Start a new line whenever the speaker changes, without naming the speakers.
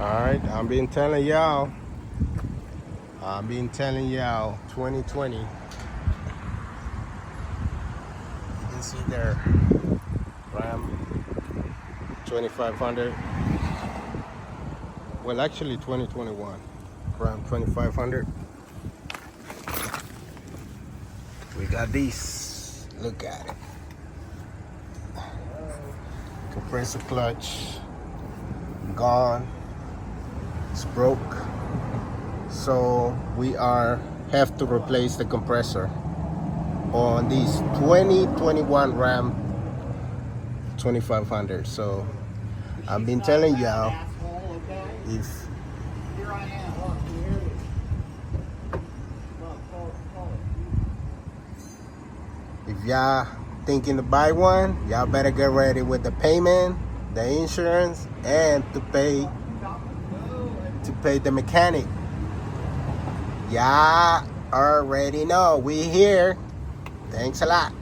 Alright, I've been telling y'all. 2020. You can see there. Ram 2500. Well, actually 2021. Ram 2500. We got these. Look at it. Compressor clutch gone. It's broke. So we have to replace the compressor on these 2021 Ram 2500. So I've been telling y'all, if y'all thinking to buy one, y'all better get ready with the payment, the insurance, and to pay the mechanic. Y'all already know we here. Thanks a lot.